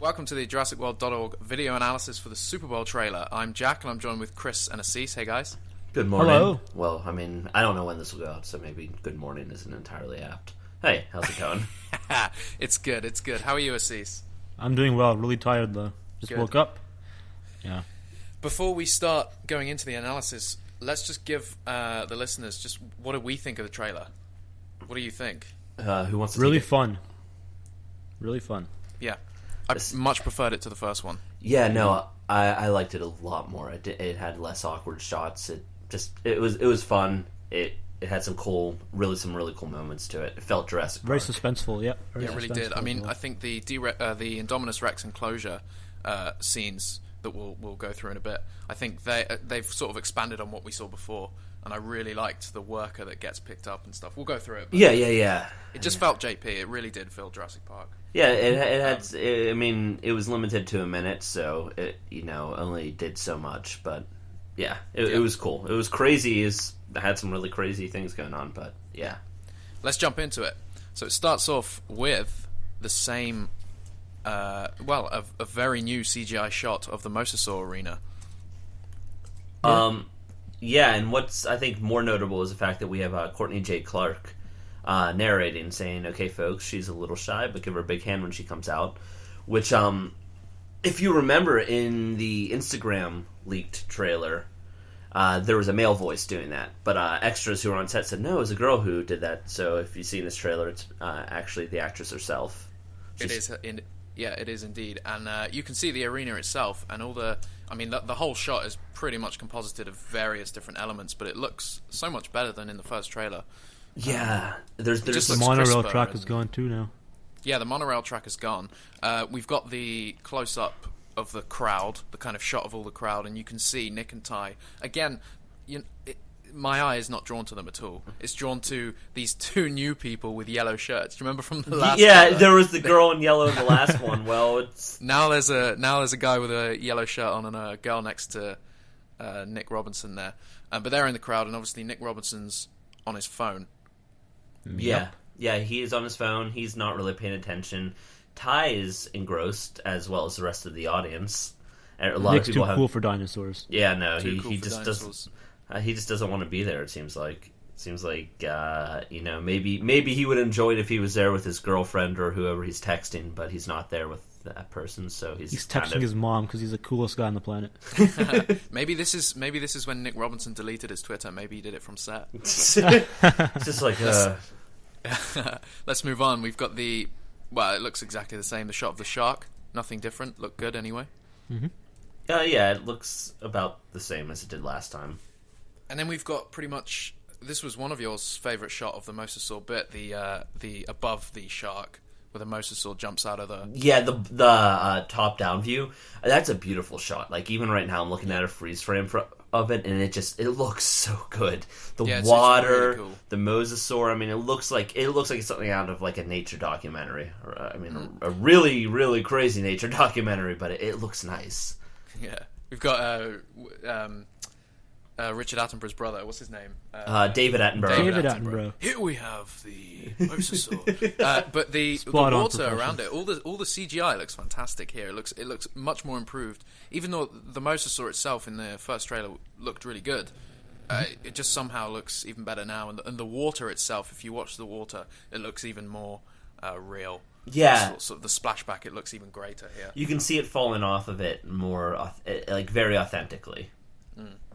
Welcome to the JurassicWorld.org video analysis for the Super Bowl trailer. I'm Jack, and I'm joined with Chris and Asees. Hey, guys. Good morning. Hello. Well, I mean, I don't know when this will go out, so maybe good morning isn't entirely apt. Hey, how's it going? It's good, it's good. How are you, Asees? I'm doing well. Really tired, though. Just Good. woke up. Yeah. Before we start going into the analysis, let's just give the listeners just what do we think of the trailer? What do you think? Who wants to Really take it? fun. Really fun. Yeah. I much preferred it to the first one. Yeah, no, I liked it a lot more. It had less awkward shots. It was fun. It had some really cool moments to it. It felt Jurassic Very Park. suspenseful, yeah. Yeah, it really did. I mean, I think the Indominus Rex enclosure scenes that we'll go through in a bit, I think they've sort of expanded on what we saw before, and I really liked the worker that gets picked up and stuff. We'll go through it. But Yeah. It just felt JP. It really did feel Jurassic Park. Yeah, it had. I mean, it was limited to a minute, so it only did so much. But yeah, it was cool. It was crazy. It had some really crazy things going on. But yeah, Let's jump into it. So it starts off with the same, a very new CGI shot of the Mosasaur arena. Yeah, and what's I think more notable is the fact that we have Courtney J. Clark narrating, saying, "Okay, folks, she's a little shy, but give her a big hand when she comes out." Which, if you remember, in the Instagram leaked trailer, there was a male voice doing that, but extras who were on set said, "No, it was a girl who did that." So if you see in this trailer, it's actually the actress herself. It is indeed, and you can see the arena itself, and all the. I mean, the whole shot is pretty much composited of various different elements, but it looks so much better than in the first trailer. Yeah, there's just The looks monorail crisper track and- is gone too now. Yeah, the monorail track is gone. We've got the close-up of the crowd, the kind of shot of all the crowd, and you can see Nick and Ty. Again, my eye is not drawn to them at all. It's drawn to these two new people with yellow shirts. Do you remember from the last trailer? There was the girl in yellow in the last one. Well, it's... Now there's a guy with a yellow shirt on and a girl next to Nick Robinson there. But they're in the crowd, and obviously Nick Robinson's on his phone. Yeah, he is on his phone. He's not really paying attention. Ty is engrossed, as well as the rest of the audience. And a lot Nick's of people too cool for dinosaurs. Yeah, no, Too he cool for just dinosaurs. doesn't. He just doesn't want to be there. It seems like. Maybe he would enjoy it if he was there with his girlfriend or whoever he's texting, but he's not there with that person. So he's texting his mom because he's the coolest guy on the planet. Maybe this is when Nick Robinson deleted his Twitter. Maybe he did it from set. It's just like. Let's move on. We've got it looks exactly the same. The shot of the shark, nothing different. Looked good anyway. Yeah, it looks about the same as it did last time. And then we've got pretty much. This was one of your favourite shot of the Mosasaur bit. The above the shark, where the Mosasaur jumps out of the. Yeah, the top down view. That's a beautiful shot. Like even right now, I'm looking at a freeze frame of it, and it looks so good. The water, it's really cool. the Mosasaur. I mean, it looks like it's something out of like a nature documentary. Or, I mean, a really really crazy nature documentary, but it looks nice. Yeah, we've got Richard Attenborough's brother. What's his name? David Attenborough. David Attenborough. Here we have the Mosasaur. But the Spot on water profession. around it, all the CGI looks fantastic here. It looks much more improved. Even though the Mosasaur itself in the first trailer looked really good, it just somehow looks even better now. And the water itself, if you watch the water, it looks even more real. Yeah. Sort of the splashback, it looks even greater here. You can see it falling off of it more, like very authentically.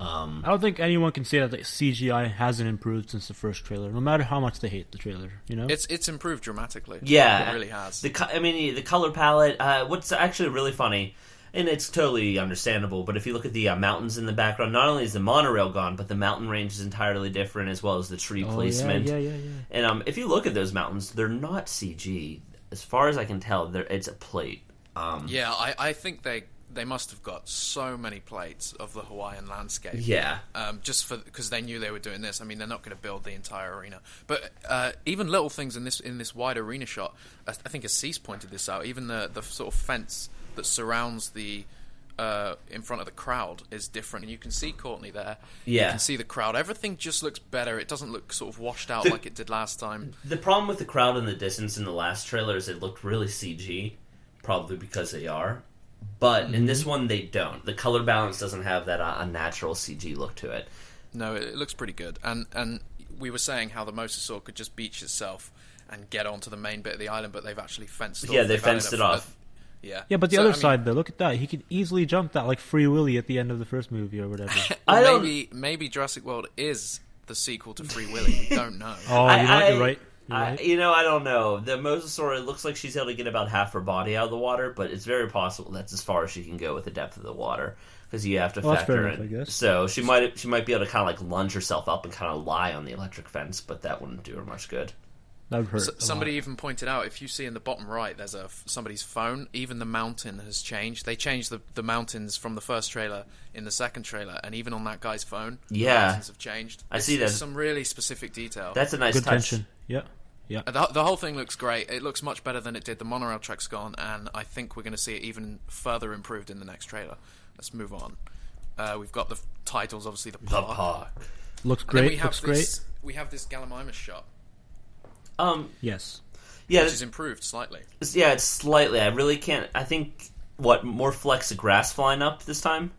I don't think anyone can say that the CGI hasn't improved since the first trailer, no matter how much they hate the trailer. It's improved dramatically. Yeah, it really has. The color palette. What's actually really funny, and it's totally understandable, but if you look at the mountains in the background, not only is the monorail gone, but the mountain range is entirely different, as well as the tree placement. Yeah. And if you look at those mountains, they're not CG. As far as I can tell, it's a plate. I think they must have got so many plates of the Hawaiian landscape. Yeah. Just because they knew they were doing this. I mean, they're not going to build the entire arena, but even little things in this wide arena shot. I think Asees pointed this out. Even the sort of fence that surrounds the in front of the crowd is different, and you can see Courtney there. Yeah. You can see the crowd. Everything just looks better. It doesn't look sort of washed out like it did last time. The problem with the crowd in the distance in the last trailer is it looked really CG. probably because they are. But in this one, they don't. The color balance doesn't have that unnatural CG look to it. No, it looks pretty good. And we were saying how the mosasaur could just beach itself and get onto the main bit of the island, but they've actually fenced it off. Yeah, they fenced it off. Yeah. Yeah, but the other side, though, look at that. He could easily jump that like Free Willy at the end of the first movie or whatever. Maybe Jurassic World is the sequel to Free Willy. We don't know. Oh, you're right. You're right. I don't know. The mosasaur, it looks like she's able to get about half her body out of the water, but it's very possible that's as far as she can go with the depth of the water, because you have to factor in. I guess. So she might be able to kind of like lunge herself up and kind of lie on the electric fence, but that wouldn't do her much good. That would hurt. Somebody even pointed out, if you see in the bottom right, there's somebody's phone. Even the mountain has changed. They changed the mountains from the first trailer in the second trailer, and even on that guy's phone, the mountains have changed. I see that. There's some really specific detail. That's a nice good touch. tension. Yeah. Yeah. The whole thing looks great. It looks much better than it did the monorail track's gone, and I think we're going to see it even further improved in the next trailer. Let's move on. We've got the titles, obviously, the park. Looks great. Looks great. We have this Gallimimus shot. Yes. Yeah, which is improved slightly. Yeah, it's slightly. I really can't. I think more flecks of grass flying up this time.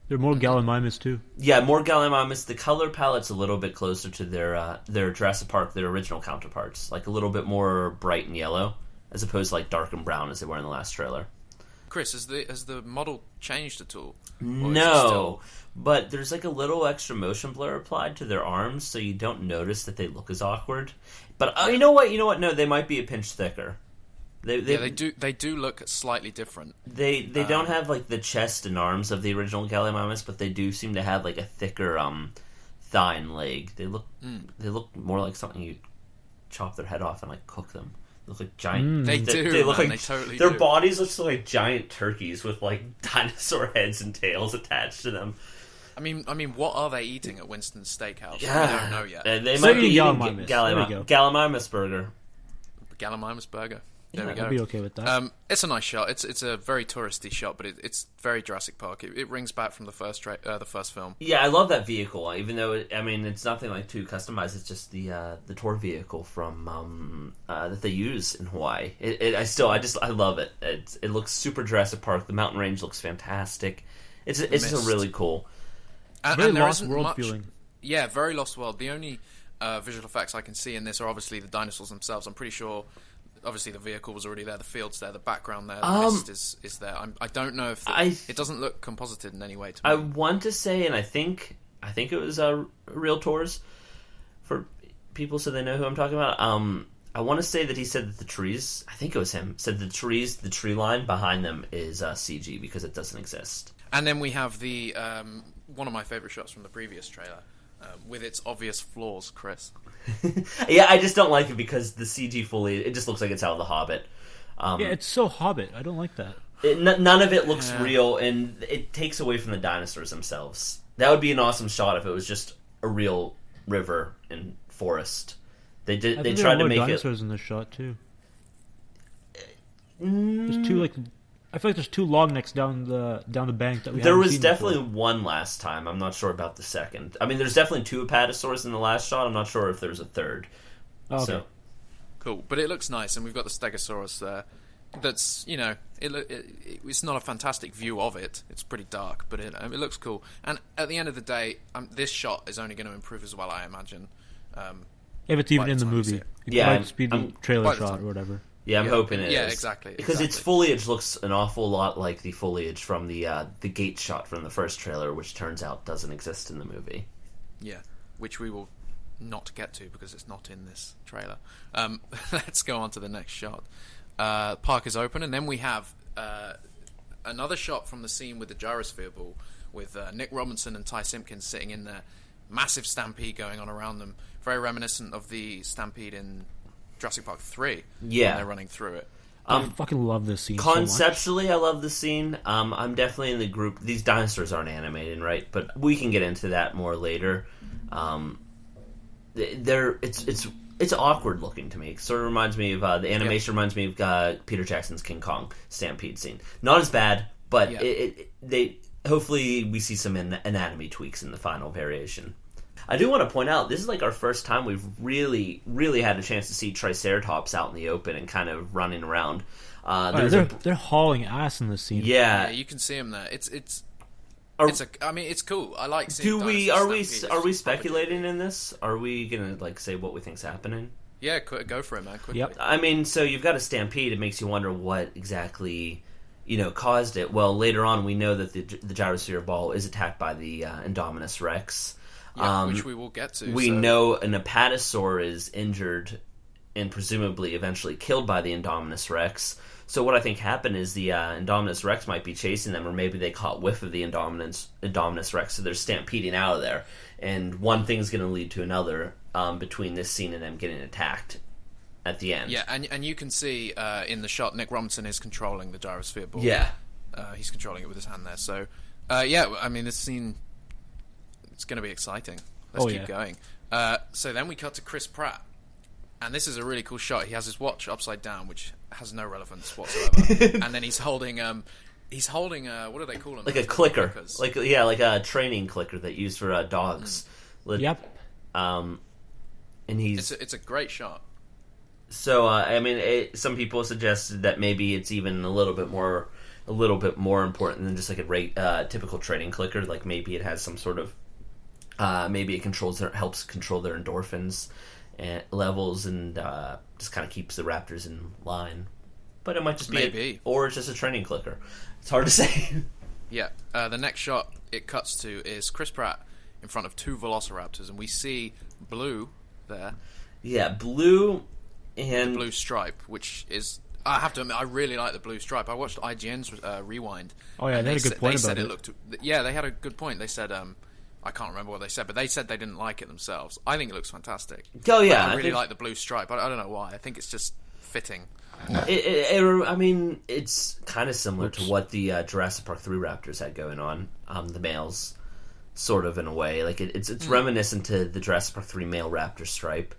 There are more Gallimimus too. Yeah, more Gallimimus. The color palette's a little bit closer to their Jurassic Park, their original counterparts, like a little bit more bright and yellow, as opposed to like dark and brown as they were in the last trailer. Chris, has the model changed at all? No, but there's like a little extra motion blur applied to their arms, so you don't notice that they look as awkward. But you know what? No, they might be a pinch thicker. They do look slightly different. They don't have like the chest and arms of the original Gallimimus, but they do seem to have like a thicker thigh and leg. They look more like something you chop their head off and like cook them. They look like giant. They do. They look like they totally their do. bodies look like giant turkeys with like dinosaur heads and tails attached to them. I mean, what are they eating at Winston's Steakhouse? Yeah. We don't know yet. They might be eating Gallimimus burger. Gallimimus burger. There we I'd go. be okay with that. It's a nice shot. It's a very touristy shot, but it's very Jurassic Park. It rings back from the first film. Yeah, I love that vehicle. Even though it's nothing like too customized. It's just the tour vehicle from that they use in Hawaii. I love it. It looks super Jurassic Park. The mountain range looks fantastic. It's just really cool. Very Lost World feeling. Yeah, very Lost World. The only visual effects I can see in this are obviously the dinosaurs themselves. I'm pretty sure. Obviously, the vehicle was already there, the field's there, the background there, the mist is there. I don't know if it doesn't look composited in any way to me. I want to say, and I think it was Real Tours for people so they know who I'm talking about. I want to say that he said that the trees, I think it was him, said the tree line behind them is CG because it doesn't exist. And then we have the one of my favourite shots from the previous trailer. With its obvious flaws, Chris. Yeah, I just don't like it because the CG it just looks like it's out of The Hobbit. Yeah, it's so Hobbit. I don't like that. None of it looks real, and it takes away from the dinosaurs themselves. That would be an awesome shot if it was just a real river and forest. They tried to make dinosaurs in this shot too. There's two I feel like there's two long necks down the bank that we haven't seen. There was definitely one last time. I'm not sure about the second. I mean, there's definitely two Apatosaurs in the last shot. I'm not sure if there's a third. Oh, okay. So. Cool, but it looks nice, and we've got the Stegosaurus there. That's it's not a fantastic view of it. It's pretty dark, but it looks cool. And at the end of the day, this shot is only going to improve as well, I imagine. If it's even in the movie, speed the trailer shot or whatever. Yeah, I'm hoping it is. Yeah, exactly. Because its foliage looks an awful lot like the foliage from the gate shot from the first trailer, which turns out doesn't exist in the movie. Yeah, which we will not get to because it's not in this trailer. Let's go on to the next shot. Park is open, and then we have another shot from the scene with the Gyrosphere ball, with Nick Robinson and Ty Simpkins sitting in there. Massive stampede going on around them. Very reminiscent of the stampede in Jurassic Park 3. Yeah. When they're running through it. I fucking love this scene Conceptually, so much. I love the scene. I'm definitely in the group. These dinosaurs aren't animated, right? But we can get into that more later. It's awkward looking to me. It sort of reminds me of the animation reminds me of Peter Jackson's King Kong stampede scene. Not as bad, but they hopefully we see some anatomy tweaks in the final variation. I do want to point out, this is like our first time we've really, really had a chance to see Triceratops out in the open and kind of running around. They're hauling ass in this scene. Yeah, you can see them there. It's cool. I like seeing. Are we speculating in this? Are we gonna say what we think's happening? Yeah, go for it, man. Quickly. Yep. I mean, so you've got a stampede. It makes you wonder what exactly, caused it. Well, later on, we know that the Gyrosphere ball is attacked by the Indominus Rex. Yeah, which we will get to. We know an Apatosaur is injured and presumably eventually killed by the Indominus Rex. So what I think happened is the Indominus Rex might be chasing them, or maybe they caught whiff of the Indominus Rex, so they're stampeding out of there. And one thing's going to lead to another between this scene and them getting attacked at the end. Yeah, and you can see in the shot, Nick Robinson is controlling the Gyrosphere ball. Yeah. He's controlling it with his hand there. So, this scene, it's going to be exciting. Let's keep going. So then we cut to Chris Pratt. And this is a really cool shot. He has his watch upside down, which has no relevance whatsoever. And then he's holding what do they call them? Like a clicker. Like a training clicker that used for dogs. Yep. And he's... It's a great shot. So, some people suggested that maybe it's even a little bit more important than just like a typical training clicker. Like maybe it has some sort of... maybe it helps control their endorphins and levels and just kind of keeps the Raptors in line. But it might just be or it's just a training clicker. It's hard to say. Yeah. The next shot it cuts to is Chris Pratt in front of two Velociraptors, and we see Blue there. Yeah, Blue and... The blue stripe, which is... I have to admit, I really like the blue stripe. I watched IGN's Rewind. Oh, yeah, they had a good point about it. Yeah, they had a good point. They said... I can't remember what they said, but they said they didn't like it themselves. I think it looks fantastic. Oh, yeah. I really like the blue stripe. I don't know why. I think it's just fitting. It's kind of similar to what the Jurassic Park 3 Raptors had going on. The males, sort of, in a way. Like it's reminiscent to the Jurassic Park 3 male Raptor stripe.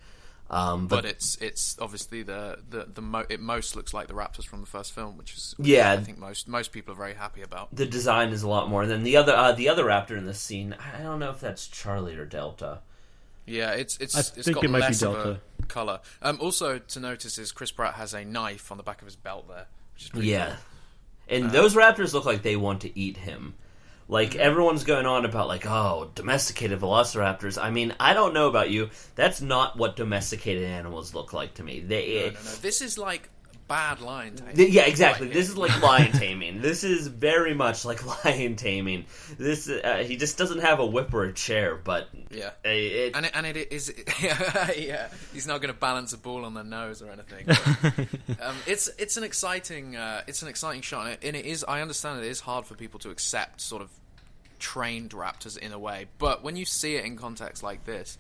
But it's obviously it most looks like the Raptors from the first film, which I think most people are very happy about. The design is a lot more. And then the other Raptor in this scene, I don't know if that's Charlie or Delta. Yeah, it's it got might less be of Delta. a colour. Also to notice is Chris Pratt has a knife on the back of his belt there, which is pretty cool. And those Raptors look like they want to eat him. Like, everyone's going on about, domesticated velociraptors. I mean, I don't know about you. That's not what domesticated animals look like to me. No. This is like bad lion taming. Yeah, exactly. This is like lion taming. This is very much like lion taming. This he just doesn't have a whip or a chair, but... Yeah. It is... yeah. He's not going to balance a ball on their nose or anything. But, it's an exciting shot, and it is... I understand it is hard for people to accept sort of trained raptors in a way, but when you see it in context like this,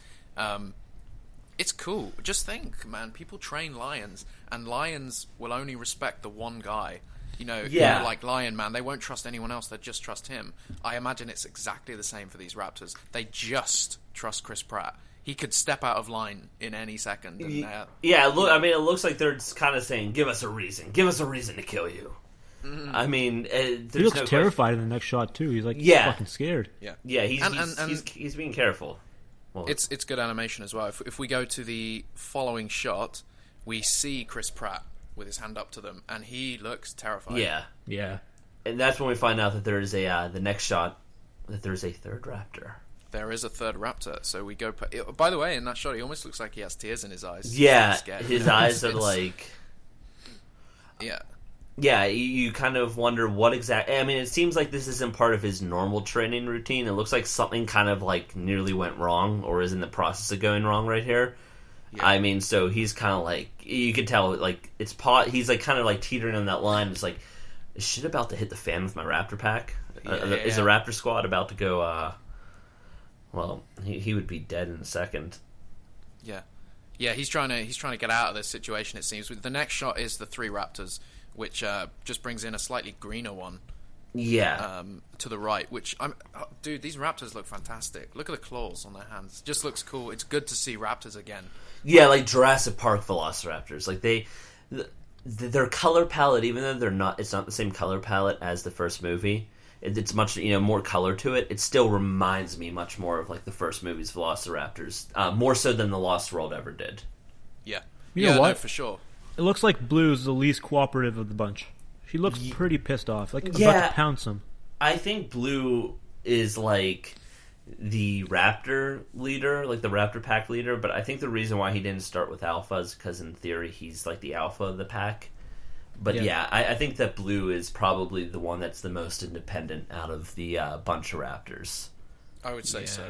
it's cool. Just think, man, people train lions, and lions will only respect the one guy. Like Lion Man, they won't trust anyone else, they just trust him. I imagine it's exactly the same for these raptors. They just trust Chris Pratt. He could step out of line in any second. And, it looks like they're kind of saying, give us a reason to kill you. Mm-hmm. I mean, he looks terrified in the next shot too. He's like fucking scared. Yeah, he's being careful. Well, it's good animation as well. If we go to the following shot, we see Chris Pratt with his hand up to them, and he looks terrified. Yeah. And that's when we find out that there is the next shot, that there's a third raptor. There is a third raptor, so we go... By the way, in that shot, he almost looks like he has tears in his eyes. Yeah, his eyes are like... Yeah. Yeah, you kind of wonder what exactly... I mean, it seems like this isn't part of his normal training routine. It looks like something kind of like nearly went wrong, or is in the process of going wrong right here. Yeah. I mean, so he's kind of like... You could tell, like, he's like kind of like teetering on that line. It's like, is shit about to hit the fan with my Raptor pack? Is the Raptor Squad about to go... Well, he would be dead in a second. Yeah, he's trying to get out of this situation, it seems. The next shot is the three raptors, which just brings in a slightly greener one. Yeah. To the right, dude, these raptors look fantastic. Look at the claws on their hands. Just looks cool. It's good to see raptors again. Yeah, like Jurassic Park velociraptors. Like their color palette, even though it's not the same color palette as the first movie. It's much more color to it. It still reminds me much more of like the first movie's velociraptors, more so than the Lost World ever did. Yeah, you know what? No, for sure. It looks like Blue is the least cooperative of the bunch. She looks pretty pissed off, like about to pounce him. I think Blue is like the Raptor leader, like the Raptor pack leader, but I think the reason why he didn't start with Alpha is because in theory he's like the Alpha of the pack. But I think that Blue is probably the one that's the most independent out of the bunch of Raptors. I would say so.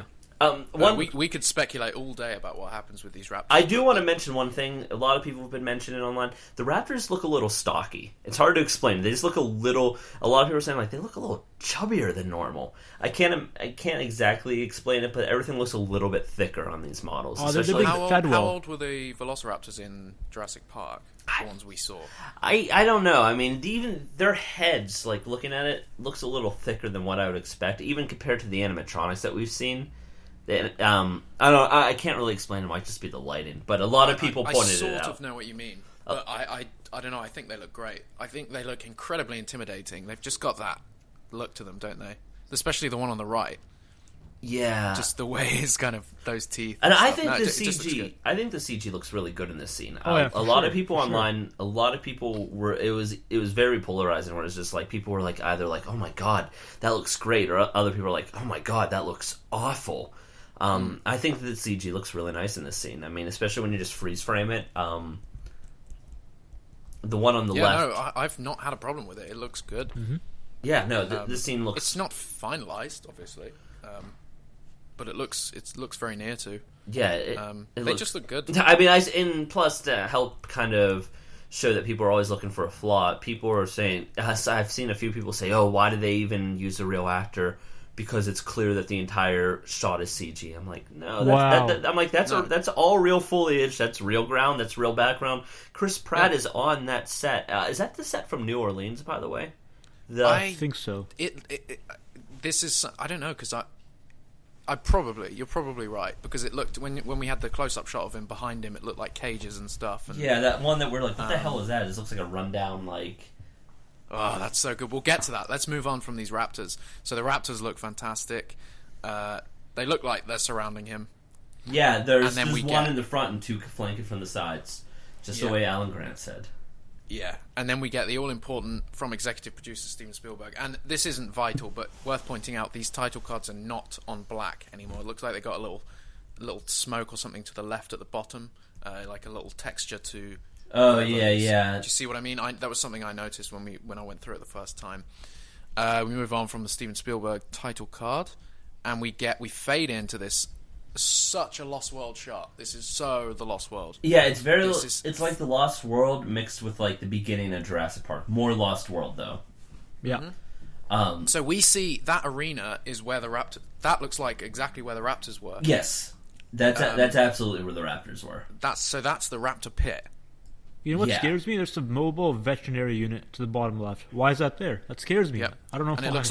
We could speculate all day about what happens with these Raptors. I do want to mention one thing. A lot of people have been mentioning it online. The Raptors look a little stocky. It's hard to explain. They just look a little. A lot of people are saying like they look a little chubbier than normal. I can't exactly explain it, but everything looks a little bit thicker on these models. Oh, they're the big how old were the Velociraptors in Jurassic Park? The ones we saw. I don't know. I mean, even their heads, like looking at it, looks a little thicker than what I would expect, even compared to the animatronics that we've seen. I can't really explain it. It might just be the lighting, but a lot of people pointed it out. I sort of know what you mean, but I don't know. I think they look great. I think they look incredibly intimidating. They've just got that look to them, don't they? Especially the one on the right. Yeah, just the way his kind of those teeth. And I think the CG looks really good in this scene. A lot of people online, a lot of people were. It was very polarizing. Where it's just like people were like either like, oh my god, that looks great, or other people were like, oh my god, that looks awful. I think that the CG looks really nice in this scene. I mean, especially when you just freeze frame it. The one on the left. No, I've not had a problem with it. It looks good. Mm-hmm. Yeah, no, the scene looks. It's not finalized, obviously. But it looks very near to. Yeah, they just look good. I mean, plus to help kind of show that people are always looking for a flaw. People are saying, I've seen a few people say, "Oh, why did they even use a real actor?" Because it's clear that the entire shot is CG. I'm like, no, that's all real foliage. That's real ground. That's real background. Chris Pratt is on that set. Is that the set from New Orleans, by the way? I think so. This is, I don't know, because you're probably right, because it looked when we had the close-up shot of him behind him, it looked like cages and stuff. And, yeah, that one that we're like, what the hell is that? It just looks like a rundown like. Oh, that's so good. We'll get to that. Let's move on from these Raptors. So the Raptors look fantastic. They look like they're surrounding him. Yeah, there's one in the front and two flanking from the sides, just the way Alan Grant said. Yeah, and then we get the all-important from executive producer Steven Spielberg. And this isn't vital, but worth pointing out, these title cards are not on black anymore. It looks like they got a little smoke or something to the left at the bottom, like a little texture to... Oh, yeah. Do you see what I mean? That was something I noticed when I went through it the first time. We move on from the Steven Spielberg title card, and we fade into this... Such a Lost World shot. This is so the Lost World. Yeah, it's very. It's like the Lost World mixed with like the beginning of Jurassic Park. More Lost World though. Yeah. Mm-hmm. So we see that arena is where the Raptor. That looks like exactly where the Raptors were. Yes, that's absolutely where the Raptors were. That's the Raptor pit. You know what scares me? There's a mobile veterinary unit to the bottom left. Why is that there? That scares me. Yep. I don't know. And it looks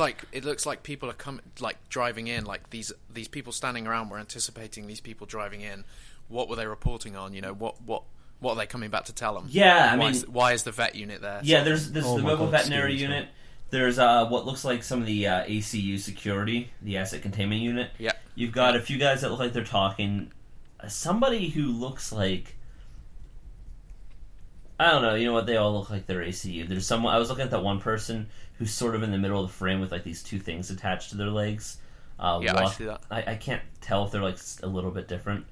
like people are driving in. Like these people standing around were anticipating these people driving in. What were they reporting on? You know, what are they coming back to tell them? Yeah, why is the vet unit there? Yeah, there's the mobile veterinary unit. There's what looks like some of the ACU security, the asset containment unit. Yeah, you've got a few guys that look like they're talking. Somebody who looks like. I don't know, you know what, they all look like they're ACU. There's someone, I was looking at that one person who's sort of in the middle of the frame with like these two things attached to their legs. I see that. I can't tell if they're like a little bit different.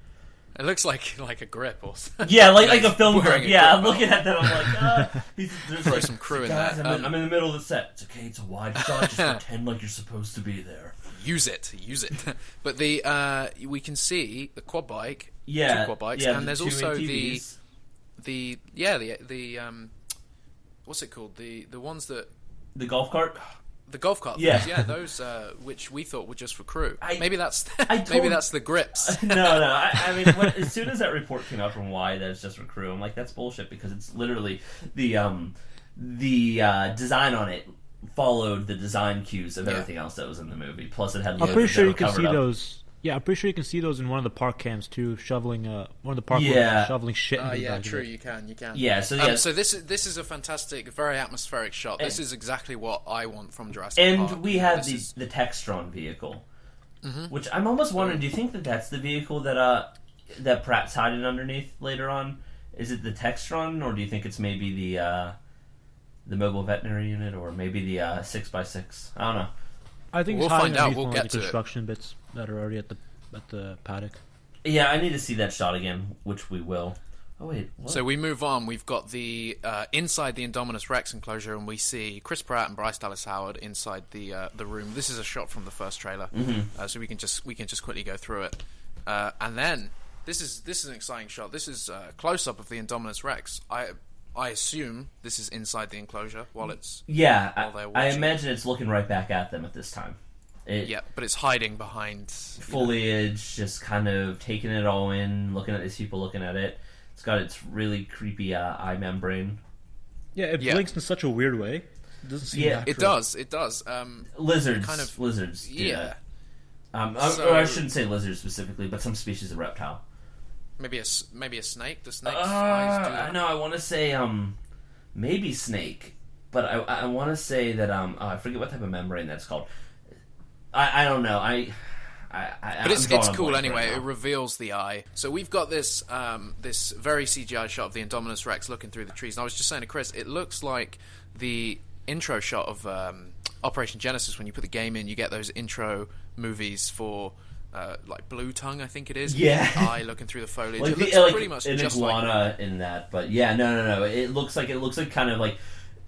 It looks like a grip or something. Yeah, like a film grip. Yeah, I'm looking at that, I'm like, there's like some crew in there. I'm in the middle of the set. It's okay, it's a wide shot, just pretend like you're supposed to be there. Use it. But we can see the quad bike, two quad bikes, and there's also ATVs. the what's it called? The ones that the golf cart. The golf cart. Yeah, those which we thought were just for crew. Maybe that's the grips. No. I mean, as soon as that report came out from Y that it's just for crew, I'm like, that's bullshit because it's literally the design on it followed the design cues of everything else that was in the movie. Plus, it had. I'm pretty sure you can see those. Yeah, I'm pretty sure you can see those in one of the park cams too, shoveling one of the park shoveling shit. True, you can. Yeah, so this is a fantastic, very atmospheric shot. This is exactly what I want from Jurassic Park. And we have the Textron vehicle, which I'm almost wondering. Do you think that that's the vehicle that Pratt's hiding underneath later on? Is it the Textron, or do you think it's maybe the mobile veterinary unit, or maybe the 6x6? I don't know. I think we'll it's find out. We'll like get the to construction bits that are already at the paddock. Yeah, I need to see that shot again, which we will. Oh wait, what? So we move on. We've got the inside the Indominus Rex enclosure, and we see Chris Pratt and Bryce Dallas Howard inside the room. This is a shot from the first trailer, so we can just quickly go through it. And then this is an exciting shot. This is a close up of the Indominus Rex. I assume this is inside the enclosure while it's I imagine it's looking right back at them at this time. But it's hiding behind foliage, just kind of taking it all in, looking at these people looking at it. It's got its really creepy eye membrane. Yeah, it blinks in such a weird way. It doesn't seem natural. It does. Lizards. Lizards do that. Or I shouldn't say lizards specifically, but some species of reptile. Maybe a snake. The snake's eyes do that. No, I want to say maybe snake, but I want to say that I forget what type of membrane that's called. I don't know. But it's cool anyway. It reveals the eye. So we've got this this very CGI shot of the Indominus Rex looking through the trees. And I was just saying to Chris, it looks like the intro shot of Operation Genesis. When you put the game in, you get those intro movies for like Blue Tongue, I think it is. Yeah, the eye looking through the foliage. Like it looks pretty much an just iguana like in that. But yeah, no. It looks like kind of like.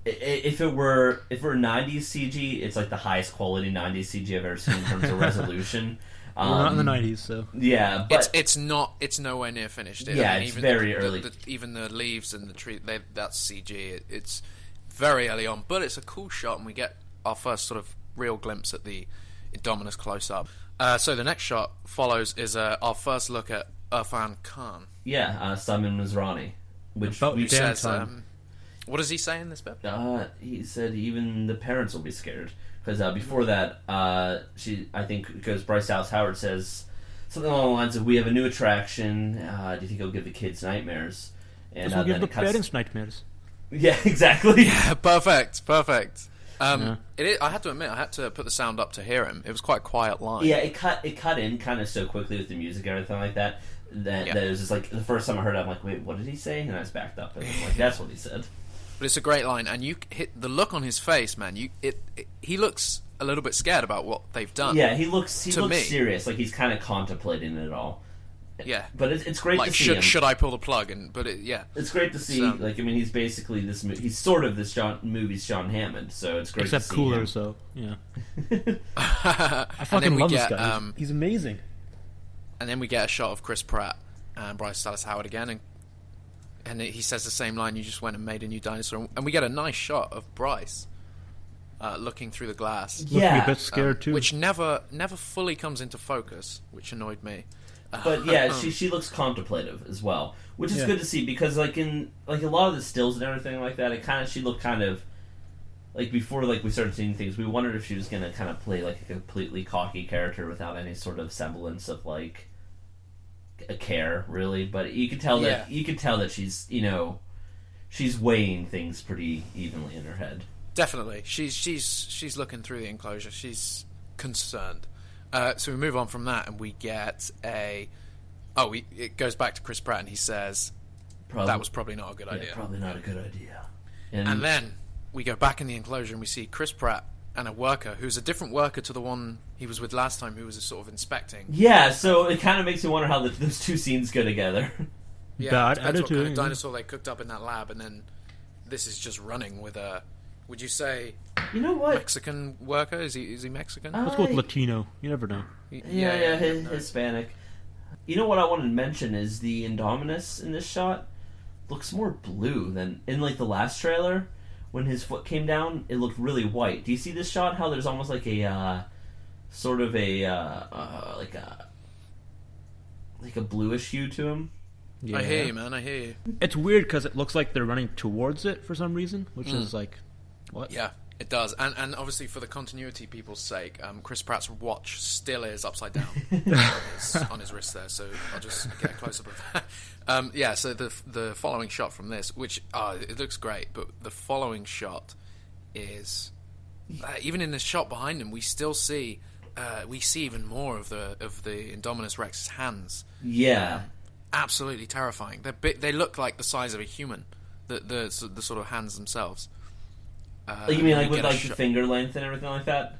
If it were 90s CG, it's like the highest quality 90s CG I've ever seen in terms of resolution. We're not in the 90s, so yeah, but it's nowhere near finished. It's very early. Even the leaves and the tree, that's CG. It's very early on, but it's a cool shot, and we get our first sort of real glimpse at the Indominus close up. So the next shot follows is our first look at Irfan Khan. Yeah, Simon Masrani, which who says. What does he say in this bit? He said even the parents will be scared. Because before that, I think, because Bryce Dallas Howard says something along the lines of, "We have a new attraction. Do you think it'll give the kids nightmares?" And will give the parents nightmares. Yeah, exactly. Yeah, perfect. I had to admit, I had to put the sound up to hear him. It was quite a quiet line. Yeah, it cut in kind of so quickly with the music and everything like that. That it was just like, the first time I heard it, I'm like, wait, what did he say? And I was backed up. And I'm like, that's what he said. But it's a great line, and you hit the look on his face, man. He looks a little bit scared about what they've done. Yeah, he looks serious, like he's kind of contemplating it all. Yeah, but it's great to see him. Should I pull the plug? It's great to see. He's basically he's sort of this movie's Sean Hammond, so it's great. Except to see cooler, him. so yeah. I fucking love this guy. He's amazing. And then we get a shot of Chris Pratt and Bryce Dallas Howard again, and he says the same line, "You just went and made a new dinosaur," and we get a nice shot of Bryce looking through the glass, looking a bit scared too, which never fully comes into focus, which annoyed me. But yeah, she looks contemplative as well, which is good to see, because in a lot of the stills and everything like that, she looked kind of like, before we started seeing things, we wondered if she was going to kind of play like a completely cocky character without any sort of semblance of like a care, really. But you could tell that she's she's weighing things pretty evenly in her head. Definitely, she's looking through the enclosure. She's concerned. So we move on from that, and we get it goes back to Chris Pratt, and he says that was probably not a good idea. Probably not a good idea. And then we go back in the enclosure, and we see Chris Pratt and a worker who's a different worker to the one he was with last time, who was sort of inspecting. Yeah, so it kind of makes you wonder how those two scenes go together. Yeah, depends what kind of dinosaur they cooked up in that lab, and then this is just running with a. Would you say? You know what? Mexican worker? Is he Mexican? Let's go with Latino. You never know. Yeah, Hispanic. You know what I wanted to mention is the Indominus in this shot looks more blue than in the last trailer. When his foot came down, it looked really white. Do you see this shot? How there's almost like a sort of like a bluish hue to him. Yeah. I hear you, man. I hear you. It's weird because it looks like they're running towards it for some reason, which is like, what? Yeah, it does. And obviously for the continuity people's sake, Chris Pratt's watch still is upside down on his wrist there, so I'll just get a close-up of that. So the following shot from this, which it looks great, but the following shot is even in the shot behind him, we still see even more of the Indominus Rex's hands. Yeah. absolutely terrifying. They're big, they look like the size of a human. The sort of hands themselves. You mean like with like the finger length and everything like that?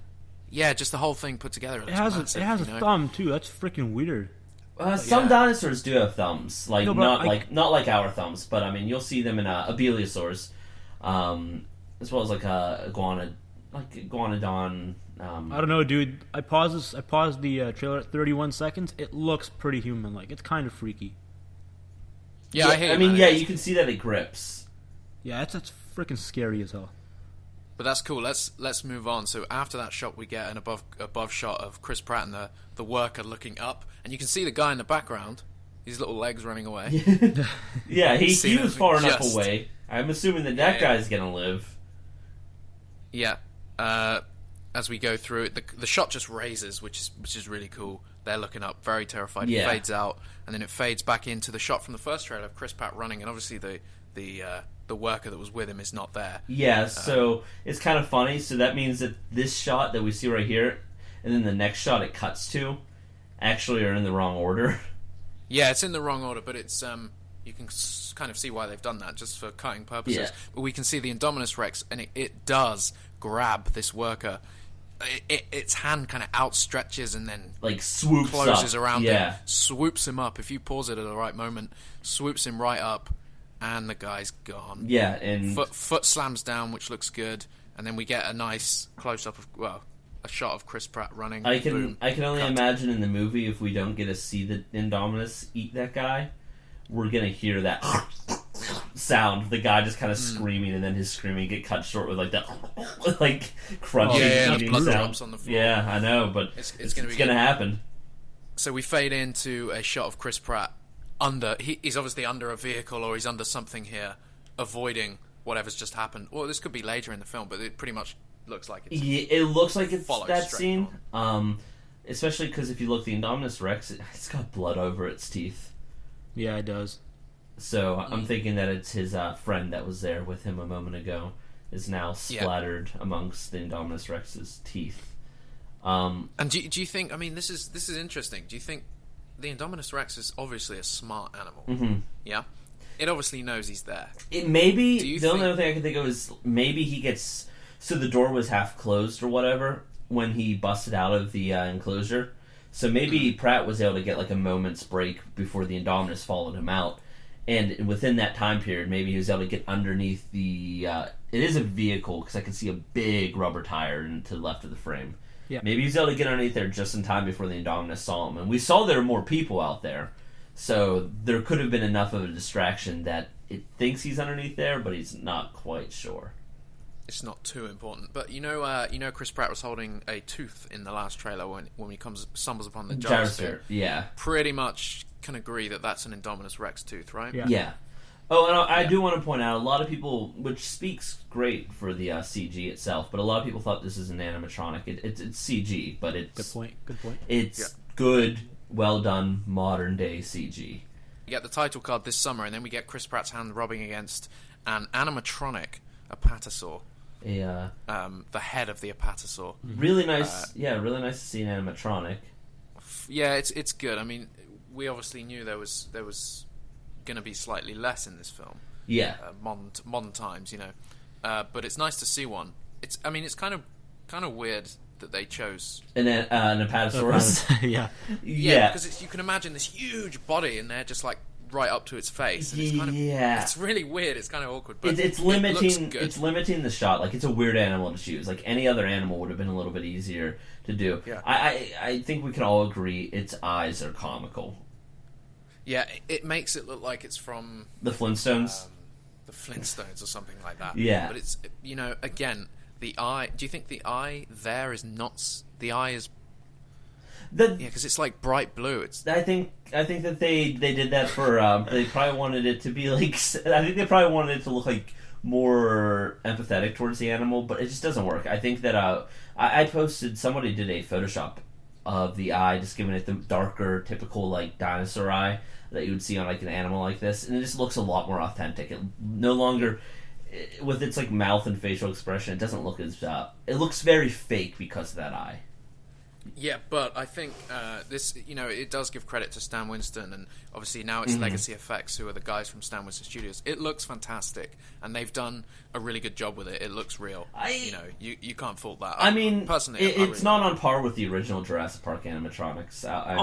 Yeah, just the whole thing put together. It has a thumb too. That's freaking weird. Some dinosaurs do have thumbs, like No, not like our thumbs, but I mean you'll see them in abeliosaurs, as well as like iguanodon. I don't know, dude. I paused the trailer at 31 seconds. It looks pretty human-like. It's kind of freaky. Yeah, I mean, yeah, you can see that it grips. Yeah, that's freaking scary as hell. But that's cool. Let's move on. So after that shot, we get an above shot of Chris Pratt and the worker looking up, and you can see the guy in the background, his little legs running away. Yeah, he was far enough away. I'm assuming that guy's gonna live. Yeah. As we go through it, the shot just raises, which is really cool. They're looking up, very terrified. Yeah. It fades out, and then it fades back into the shot from the first trailer of Chris Pratt running, and obviously the worker that was with him is not there. Yeah, so it's kind of funny. So that means that this shot that we see right here, and then the next shot it cuts to, actually are in the wrong order. Yeah, it's in the wrong order, but it's you can kind of see why they've done that, just for cutting purposes. Yeah. But we can see the Indominus Rex, and it does grab this worker. Its hand kind of outstretches and then like swoops closes up. around him, swoops him up. If you pause it at the right moment, swoops him right up, and the guy's gone. Yeah, and foot slams down, which looks good, and then we get a nice close up of a shot of Chris Pratt running. I can only cut. imagine in the movie if we don't get to see the Indominus eat that guy, we're gonna hear that sound. The guy just kind of screaming, and then his screaming get cut short with like that, like crunchy eating blood sound. drops on the floor. Yeah, I know, but it's gonna happen. So we fade into a shot of Chris Pratt he's obviously under a vehicle, or he's under something here, avoiding whatever's just happened. Well, this could be later in the film, but it pretty much looks like it's... Yeah, it looks like it's that scene. On. Especially because if you look at the Indominus Rex, it's got blood over its teeth. Yeah, it does. So I'm thinking that it's his friend that was there with him a moment ago is now splattered amongst the Indominus Rex's teeth. And do you think? I mean, this is interesting. Do you think the Indominus Rex is obviously a smart animal? Mm-hmm. Yeah, it obviously knows he's there. It maybe the only other thing I can think of is maybe he gets so the door was half closed or whatever when he busted out of the enclosure. So maybe Pratt was able to get like a moment's break before the Indominus followed him out. And within that time period, maybe he was able to get underneath the... it is a vehicle, because I can see a big rubber tire to the left of the frame. Yeah. Maybe he was able to get underneath there just in time before the Indominus saw him. And we saw there were more people out there. So there could have been enough of a distraction that it thinks he's underneath there, but he's not quite sure. It's not too important. But you know Chris Pratt was holding a tooth in the last trailer when he stumbles upon the Gyrosphere. Yeah. Pretty much can agree that that's an Indominus Rex tooth, right? Yeah. Oh, and I do want to point out, a lot of people, which speaks great for the CG itself, but a lot of people thought this is an animatronic. It's CG, but it's... Good point. It's good, well done, modern day CG. You get the title card this summer, and then we get Chris Pratt's hand rubbing against an animatronic apatosaur. Yeah. The head of the apatosaur. Really nice. Really nice to see an animatronic. Yeah, it's good. I mean, we obviously knew there was going to be slightly less in this film. Yeah. Modern times, you know. But it's nice to see one. It's kind of weird that they chose an apatosaurus. Yeah. Yeah, because you can imagine this huge body, and they're just like right up to its face. And it's kind of, it's really weird. It's kind of awkward. But it's limiting. It looks good. It's limiting the shot. Like, it's a weird animal to choose. Like, any other animal would have been a little bit easier to do. Yeah. I think we can all agree its eyes are comical. Yeah, it makes it look like it's from the Flintstones. The Flintstones or something like that. Yeah. But it's, again, the eye. Do you think the eye there is not? The eye is. Because it's like bright blue. I think that they did that for. They probably wanted it to be like. I think they probably wanted it to look like more empathetic towards the animal, but it just doesn't work. I think that I posted. Somebody did a Photoshop of the eye, just giving it the darker, typical like dinosaur eye that you would see on like an animal like this, and it just looks a lot more authentic. It no longer, with its like mouth and facial expression, it doesn't look as. It looks very fake because of that eye. Yeah, but I think this, it does give credit to Stan Winston, and obviously now it's Legacy Effects, who are the guys from Stan Winston Studios. It looks fantastic, and they've done a really good job with it. It looks real. You can't fault that. I mean, personally, it's not on par with the original Jurassic Park animatronics.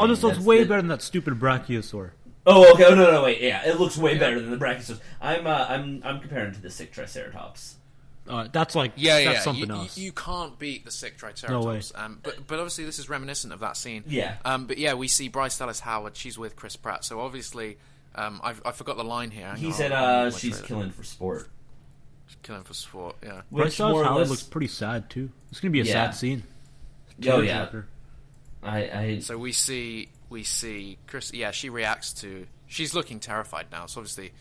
This looks way better than that stupid Brachiosaur. Oh, okay. Oh, no, wait. Yeah, it looks way better than the Brachiosaurus. I'm comparing it to the sick Triceratops. That's something else. You can't beat the sick Triceratops. No way. But obviously this is reminiscent of that scene. Yeah. But yeah, we see Bryce Dallas Howard. She's with Chris Pratt. So obviously, I forgot the line here. He said she's killing for sport. Killing for sport. Yeah. Bryce Dallas Howard looks pretty sad too. It's gonna be a sad scene. Oh yeah. So we see Chris. Yeah, she reacts to. She's looking terrified now. So obviously,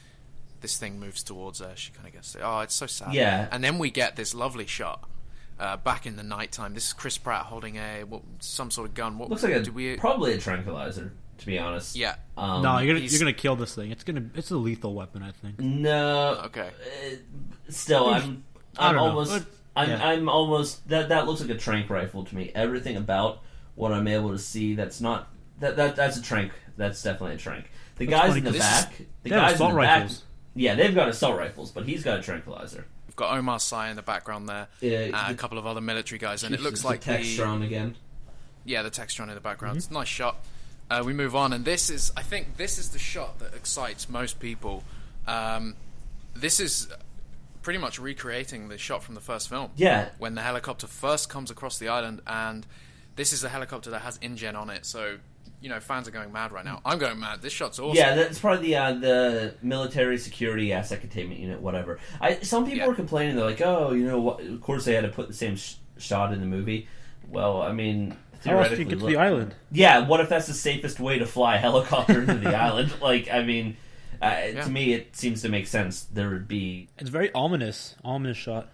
this thing moves towards her. She kind of gets it. Oh, it's so sad. Yeah. And then we get this lovely shot back in the nighttime. This is Chris Pratt holding some sort of gun. What looks like probably a tranquilizer, to be honest. Yeah. No, you're gonna kill this thing. It's a lethal weapon, I think. No. Okay. Still, I'm almost. I'm almost. That looks like a trank rifle to me. Everything about what I'm able to see, that's not. That's a trank. That's definitely a trank. The guys in the back. The guys in the back. Yeah, they've got assault rifles, but he's got a tranquilizer. We've got Omar Sy in the background there, a couple of other military guys, and it looks like the Textron again. Yeah, the Textron in the background. It's a nice shot. We move on, and I think this is the shot that excites most people. This is pretty much recreating the shot from the first film. Yeah. When the helicopter first comes across the island, and this is the helicopter that has InGen on it, so... fans are going mad right now. I'm going mad. This shot's awesome. Yeah, that's probably the military security asset containment unit, whatever. Some people were complaining, they're like, of course they had to put the same shot in the movie. Well, I mean, how else do you get to the island? Yeah, what if that's the safest way to fly a helicopter into the island? Like, I mean, to me it seems to make sense. There would be... It's very ominous shot.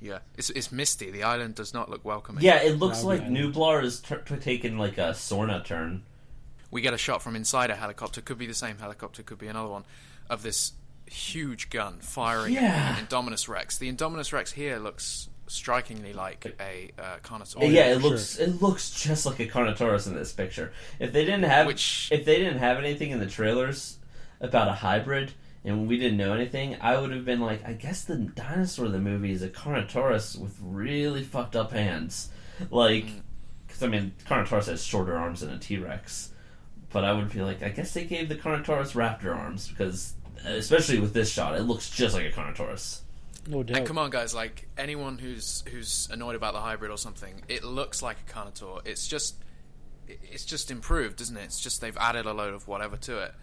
Yeah, it's misty. The island does not look welcoming. Yeah, it looks like Nublar is taking like a Sorna turn. We get a shot from inside a helicopter. Could be the same helicopter, could be another one, of this huge gun firing at the Indominus Rex. The Indominus Rex here looks strikingly like a Carnotaurus. It looks just like a Carnotaurus in this picture. If they didn't have anything in the trailers about a hybrid, and we didn't know anything, I would have been like, I guess the dinosaur of the movie is a Carnotaurus with really fucked up hands. Like, because, I mean, Carnotaurus has shorter arms than a T-Rex. But I would feel like, I guess they gave the Carnotaurus Raptor arms, because, especially with this shot, it looks just like a Carnotaurus. No doubt. And come on, guys, like, anyone who's annoyed about the hybrid or something, it looks like a Carnotaur. It's just improved, isn't it? It's just they've added a load of whatever to it.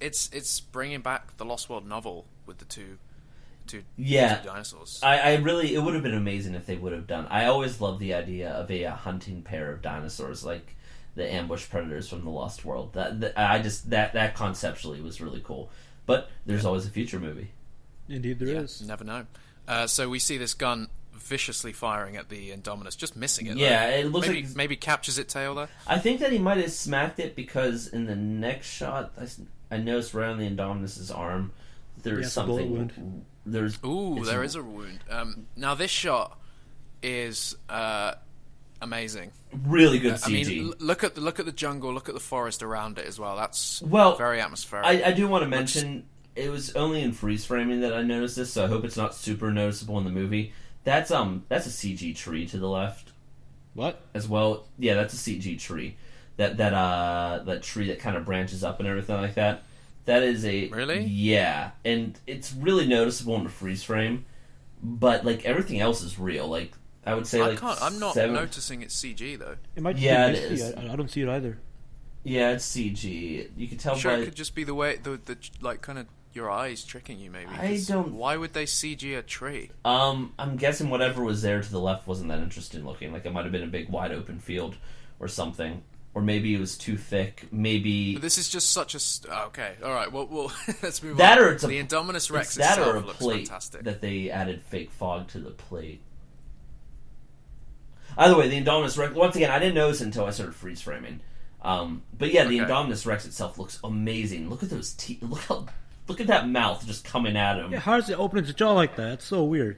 It's bringing back the Lost World novel with the two dinosaurs. It would have been amazing if they would have done. I always love the idea of a hunting pair of dinosaurs, like the ambush predators from the Lost World. That conceptually was really cool. But there's always a future movie. Indeed, there is. Never know. So we see this gun viciously firing at the Indominus, just missing it. Yeah, it looks maybe captures its tail there. I think that he might have smacked it because in the next shot, I noticed right on the Indominus's arm, there's something. There is a wound. Now this shot is amazing. Really good CG. I mean, look at the jungle, look at the forest around it as well. That's very atmospheric. I do want to mention it was only in freeze framing that I noticed this, so I hope it's not super noticeable in the movie. That's a CG tree to the left. What? As well, yeah, that's a CG tree. That tree that kind of branches up and everything like that. That is a... Really? Yeah, and it's really noticeable in the freeze frame, but like everything else is real. Like I would say, I'm not noticing it's CG though. It might just be it is. I don't see it either. Yeah, it's CG. You can tell. Sure, it could just be the way the like kind of your eyes tricking you. Maybe I don't. Why would they CG a tree? I'm guessing whatever was there to the left wasn't that interesting looking. Like it might have been a big wide open field or something. Or maybe it was too thick. Maybe... But this is just such a... okay, alright, well, let's move that on. Or it's the Indominus Rex that itself or a looks plate fantastic. That they added fake fog to the plate. Either way, the Indominus Rex... Once again, I didn't notice it until I started freeze framing. But yeah, the Indominus Rex itself looks amazing. Look at those teeth. Look at that mouth just coming at him. Yeah, how does it open its jaw like that? It's so weird.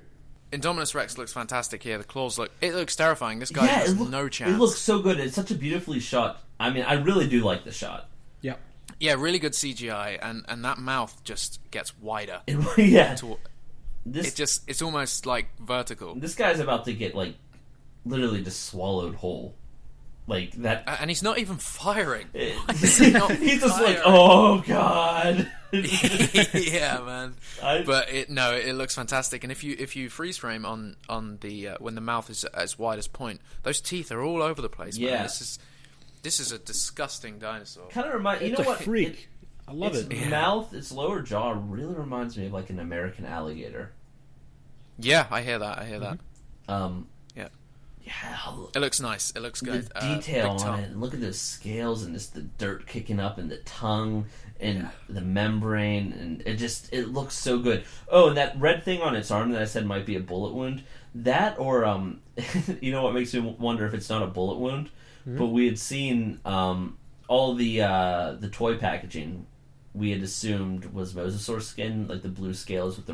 Indominus Rex looks fantastic here. The claws looks terrifying. This guy has no chance. It looks so good. It's such a beautifully shot. I mean, I really do like the shot. Yeah. Yeah, really good CGI, and that mouth just gets wider. Yeah. It's almost like vertical. This guy's about to get like literally just swallowed whole. Like that, and he's not even firing. He's just like, oh god. Yeah, man. But it looks fantastic. And if you freeze frame on the when the mouth is as wide as point, those teeth are all over the place. Man. Yeah, this is a disgusting dinosaur. Kind of reminds it's a freak. I love it. Its mouth, its lower jaw, really reminds me of like an American alligator. Yeah, I hear that. Yeah, it looks nice. It looks good. The detail on it, and look at those scales and just the dirt kicking up, and the tongue and the membrane, and it looks so good. Oh, and that red thing on its arm that I said might be a bullet wound. That or you know what makes me wonder if it's not a bullet wound? Mm-hmm. But we had seen all the toy packaging. We had assumed was mosasaur skin, like the blue scales with the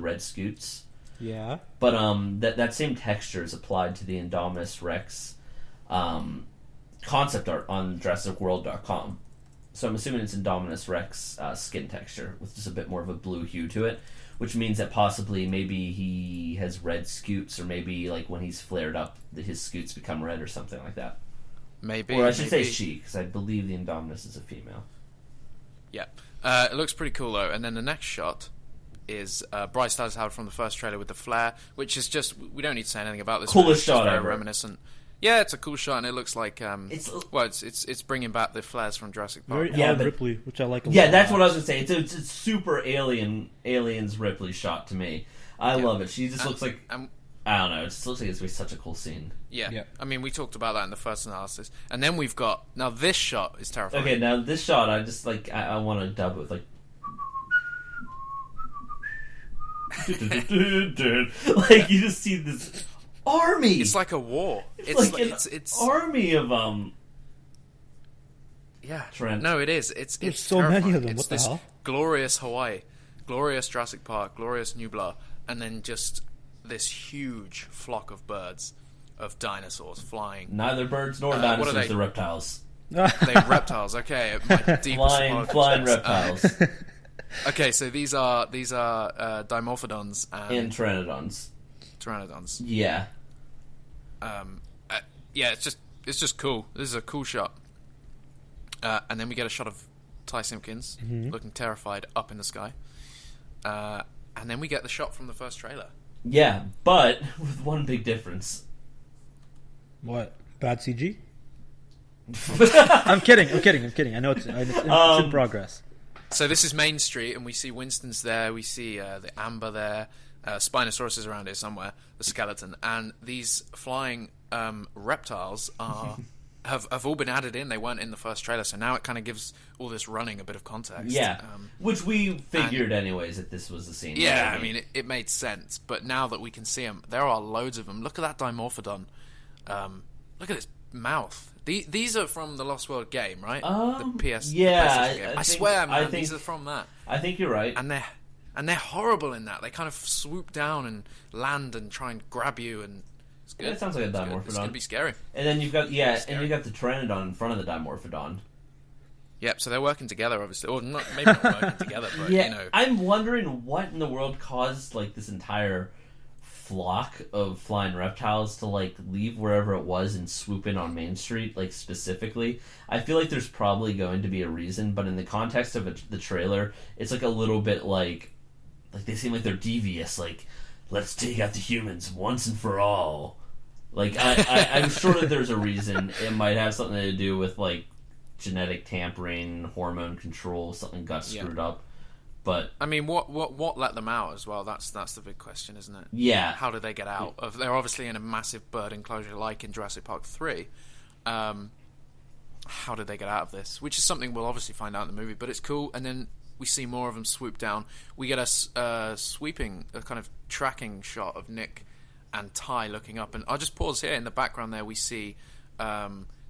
red scutes. Yeah. But that same texture is applied to the Indominus Rex concept art on JurassicWorld.com. So I'm assuming it's Indominus Rex skin texture with just a bit more of a blue hue to it, which means that possibly maybe he has red scutes, or maybe like when he's flared up, his scutes become red or something like that. Maybe. Or I should say she, because I believe the Indominus is a female. Yeah. It looks pretty cool though. And then the next shot is Bryce Dallas Howard from the first trailer with the flare, which is just, we don't need to say anything about this. Coolest shot very ever. Reminiscent. Yeah, it's a cool shot, and it looks like it's bringing back the flares from Jurassic Park. Very Ripley, which I like a lot. Yeah, that's what I was gonna say. It's super Aliens Ripley shot to me. I love it. She just looks like I don't know. It just looks like it's gonna be such a cool scene. Yeah. I mean, we talked about that in the first analysis, and then we've got now this shot is terrifying. Okay, now this shot, I just like I want to dub it with like. Like you just see this army. It's like a war. It's army of Yeah. Trent. No, it is. It's so terrifying. many of them. It's what the this hell? Glorious Hawaii, glorious Jurassic Park, glorious Nublar, and then just this huge flock of birds, of dinosaurs flying. Neither birds nor dinosaurs. The reptiles. They're reptiles. Okay, my deepest flying reptiles. Okay, so these are Dimorphodons and Pteranodons. Pteranodons. Yeah. Yeah, it's just cool. This is a cool shot. And then we get a shot of Ty Simpkins looking terrified up in the sky. And then we get the shot from the first trailer. Yeah, but with one big difference. What? Bad CG? I'm kidding. I know it's in progress. So this is Main Street, and we see Winston's there. We see the Amber there. Spinosaurus is around here somewhere, the skeleton. And these flying reptiles have all been added in. They weren't in the first trailer, so now it kind of gives all this running a bit of context. Yeah, which we figured anyways that this was the scene. Yeah, I mean, it made sense. But now that we can see them, there are loads of them. Look at that Dimorphodon. Look at its mouth. These are from the Lost World game, right? The PS. Yeah, the game. I swear, man, these are from that. I think you're right. And they're horrible in that. They kind of swoop down and land and try and grab you, and it's good. Yeah, it sounds like a Dimorphodon. It's gonna be scary. And then you've got the Pteranodon in front of the Dimorphodon. Yep. So they're working together, obviously, or maybe not working together, but yeah, you know. I'm wondering what in the world caused like this entire flock of flying reptiles to like leave wherever it was and swoop in on Main Street, like specifically. I feel like there's probably going to be a reason, but in the context of the trailer, it's like a little bit like they seem like they're devious, like let's take out the humans once and for all. Like I'm sure that there's a reason. It might have something to do with like genetic tampering, hormone control, something got screwed up. But I mean, what let them out as well? That's the big question, isn't it? Yeah. How did they get out? They're obviously in a massive bird enclosure like in Jurassic Park 3. How did they get out of this? Which is something we'll obviously find out in the movie, but it's cool. And then we see more of them swoop down. We get a kind of tracking shot of Nick and Ty looking up. And I'll just pause here. In the background there, we see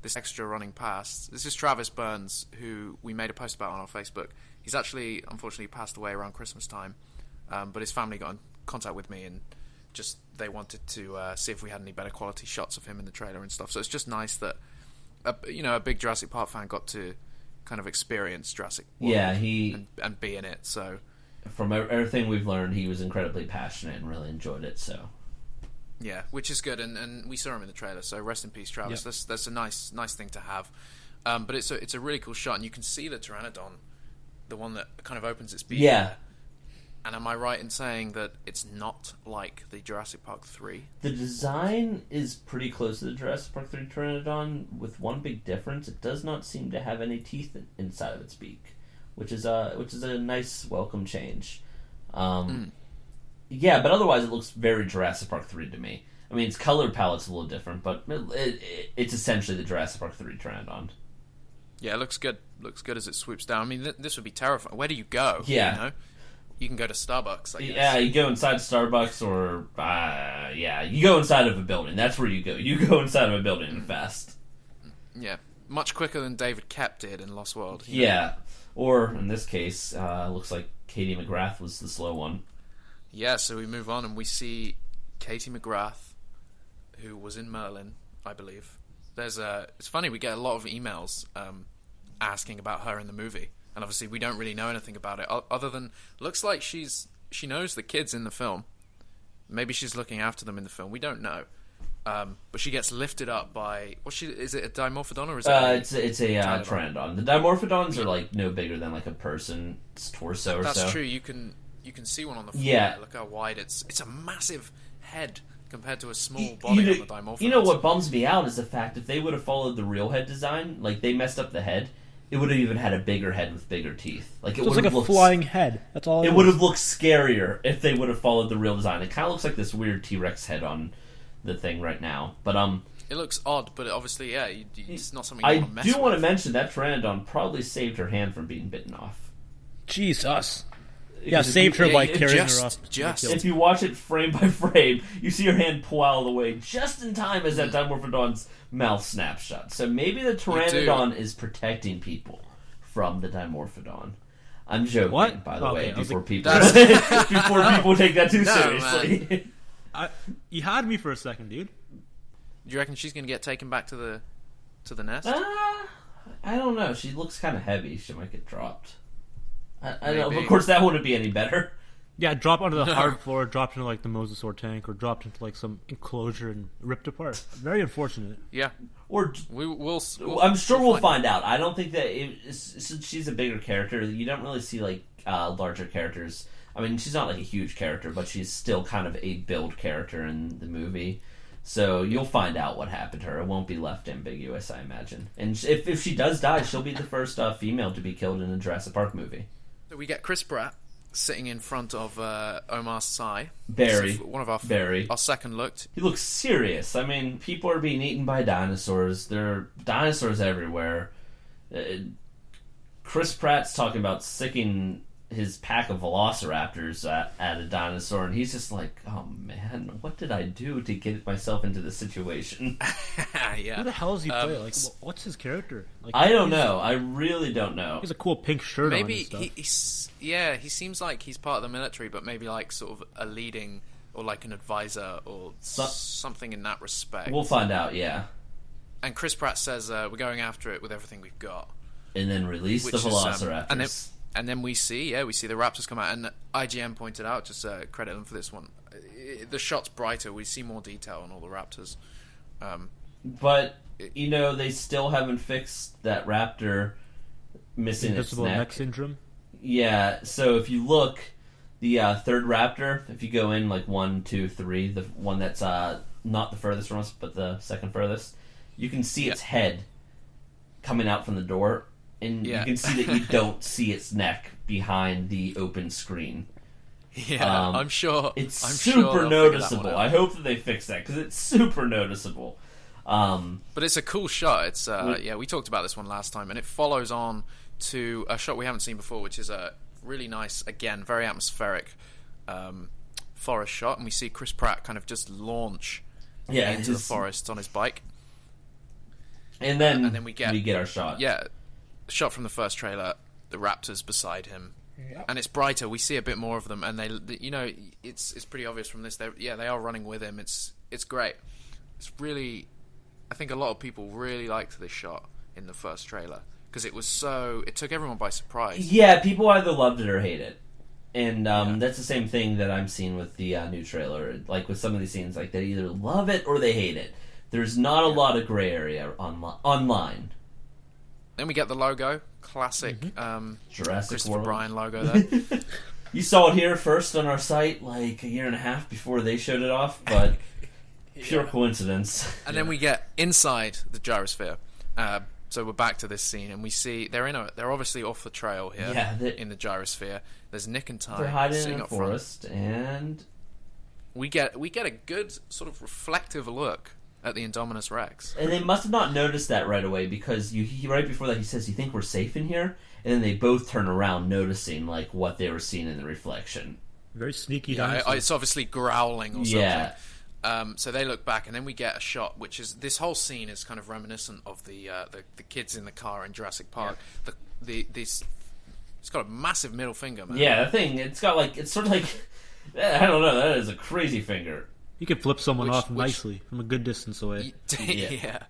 this extra running past. This is Travis Burns, who we made a post about on our Facebook. He's actually, unfortunately, passed away around Christmas time, but his family got in contact with me and just they wanted to see if we had any better quality shots of him in the trailer and stuff. So it's just nice that a big Jurassic Park fan got to kind of experience Jurassic World and be in it. So from everything we've learned, he was incredibly passionate and really enjoyed it. So yeah, which is good, and we saw him in the trailer. So rest in peace, Travis. Yep. That's a nice thing to have. But it's a really cool shot, and you can see the Pteranodon, the one that kind of opens its beak. Yeah. And am I right in saying that it's not like the Jurassic Park 3? The design is pretty close to the Jurassic Park 3 Pteranodon, with one big difference: it does not seem to have any teeth inside of its beak, which is a nice welcome change. Yeah, but otherwise it looks very Jurassic Park 3 to me. I mean, its color palette's a little different, but it's essentially the Jurassic Park 3 Pteranodon. Yeah, it looks good. Looks good as it swoops down. I mean, this would be terrifying. Where do you go? Yeah. You know? You can go to Starbucks, I guess. Yeah, you go inside Starbucks, or you go inside of a building. That's where you go. You go inside of a building and fast. Yeah, much quicker than David Koepp did in Lost World. Yeah, or in this case, looks like Katie McGrath was the slow one. Yeah, so we move on and we see Katie McGrath, who was in Merlin, I believe. It's funny, we get a lot of emails asking about her in the movie. And obviously we don't really know anything about it, other than looks like she knows the kids in the film. Maybe she's looking after them in the film. We don't know. But she gets lifted up by is it a Dimorphodon or is it? It's a Pteranodon. The Dimorphodons are like no bigger than like a person's torso or so. That's true. You can see one on the floor. Yeah. Look how wide it's a massive head compared to a small body on the Dimorphodon. You know what bums me out is the fact if they would have followed the real head design, like they messed up the head. It would have even had a bigger head with bigger teeth. Like it was like a flying head. That's all. It would have looked scarier if they would have followed the real design. It kind of looks like this weird T-Rex head on the thing right now. But it looks odd. But obviously, yeah, it's not something you want to mess with. I do want to with. mention that Pteranodon probably saved her hand from being bitten off. Jesus. Yeah, saved her by carrying her off. If you watch it frame by frame, you see her hand pull out of the way just in time as that Dimorphodon's mouth snaps shut. So maybe the Pteranodon is protecting people from the Dimorphodon. I'm joking, by the way, before people take that too seriously. You had me for a second, dude. Do you reckon she's going to get taken back to the nest? I don't know. She looks kind of heavy. She might get dropped. I know, of course, that wouldn't be any better. Yeah, drop onto the hard floor, dropped into like the Mosasaur tank, or dropped into like some enclosure and ripped apart. Very unfortunate. Yeah, or we'll I'm sure we'll find out. I don't think that since she's a bigger character, you don't really see like larger characters. I mean, she's not like a huge character, but she's still kind of a build character in the movie. So you'll find out what happened to her. It won't be left ambiguous, I imagine. And if she does die, she'll be the first female to be killed in a Jurassic Park movie. So we get Chris Pratt sitting in front of Omar Sy. Barry. One of our second look. He looks serious. I mean, people are being eaten by dinosaurs. There are dinosaurs everywhere. Chris Pratt's talking about sicking his pack of velociraptors at a dinosaur, and he's just like, oh man, what did I do to get myself into this situation? Yeah. Who the hell does he play? Like, what's his character? Like, I don't know. I really don't know. He's a cool pink shirt on and stuff. Maybe he seems like he's part of the military, but maybe like sort of a leading or like an advisor or something in that respect. We'll find out, yeah. And Chris Pratt says, we're going after it with everything we've got. And then release the velociraptors. And then we see the Raptors come out, and IGN pointed out, just credit them for this one, the shot's brighter, we see more detail on all the Raptors. But, you know, they still haven't fixed that Raptor missing its neck syndrome? Yeah, so if you look, the third Raptor, if you go in like 1, 2, 3, the one that's not the furthest from us, but the second furthest, you can see its head coming out from the door. And you can see that you don't see its neck behind the open screen. Yeah, I'm sure. It's super noticeable. I hope that they fix that, because it's super noticeable. But it's a cool shot. It's we talked about this one last time, and it follows on to a shot we haven't seen before, which is a really nice, again, very atmospheric forest shot. And we see Chris Pratt kind of just launch into the forest on his bike. And then we get our shot. Yeah. Shot from the first trailer, the Raptors beside him, and it's brighter. We see a bit more of them, and it's pretty obvious from this. They are running with him. It's great. It's really, I think a lot of people really liked this shot in the first trailer because it took everyone by surprise. Yeah, people either loved it or hate it. And that's the same thing that I'm seeing with the new trailer. Like with some of these scenes, like they either love it or they hate it. There's not a lot of gray area online. Then we get the logo, classic Jurassic Christopher World. Bryan logo there. You saw it here first on our site like a year and a half before they showed it off, but pure coincidence. And then we get inside the gyrosphere. So we're back to this scene, and we see they're obviously off the trail here in the gyrosphere. There's Nick and Ty. They're hiding sitting in a up forest, front. and we get a good sort of reflective look at the Indominus Rex. And they must have not noticed that right away because right before that he says, "You think we're safe in here?" And then they both turn around, noticing like what they were seeing in the reflection. Very sneaky. Yeah, it's obviously growling or something. Yeah. So they look back, and then we get a shot, which is this whole scene is kind of reminiscent of the kids in the car in Jurassic Park. Yeah. It's got a massive middle finger, man. Yeah, that thing. It's got like it's sort of like I don't know. That is a crazy finger. You could flip someone off nicely from a good distance away. Yeah.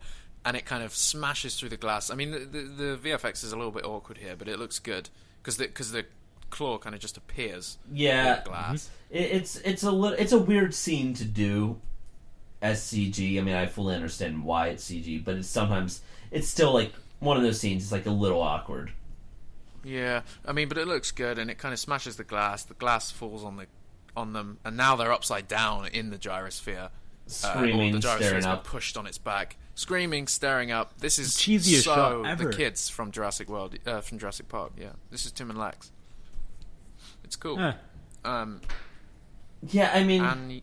And it kind of smashes through the glass. I mean, the VFX is a little bit awkward here, but it looks good because the claw kind of just appears. Yeah, through the glass. It's a weird scene to do as CG. I mean, I fully understand why it's CG, but it's still like one of those scenes. It's like a little awkward. Yeah, I mean, but it looks good, and it kind of smashes the glass. The glass falls on them, and now they're upside down in the gyrosphere. Screaming, the staring gyrosphere's up, pushed on its back, screaming, staring up. This is cheesiest shot ever. The kids from Jurassic World, from Jurassic Park. Yeah, this is Tim and Lex. It's cool. Yeah, I mean,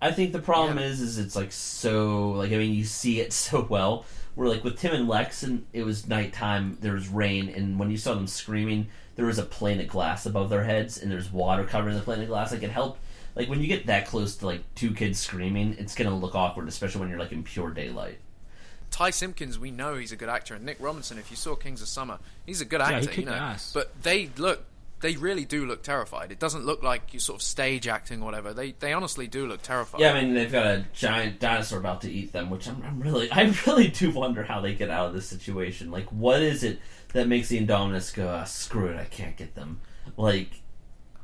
I think the problem is it's like so like I mean you see it so well. Where like with Tim and Lex, and it was nighttime, there was rain, and when you saw them screaming, there was a plane of glass above their heads, and there's water covering the plane of glass. Like it helped. Like when you get that close to like two kids screaming, it's gonna look awkward, especially when you're like in pure daylight. Ty Simpkins, we know he's a good actor, and Nick Robinson, if you saw Kings of Summer, he's a good actor. He kicked ass. But they really do look terrified. It doesn't look like you sort of stage acting or whatever. They honestly do look terrified. Yeah, I mean they've got a giant dinosaur about to eat them, which I really do wonder how they get out of this situation. Like, what is it that makes the Indominus go, screw it, I can't get them? Like,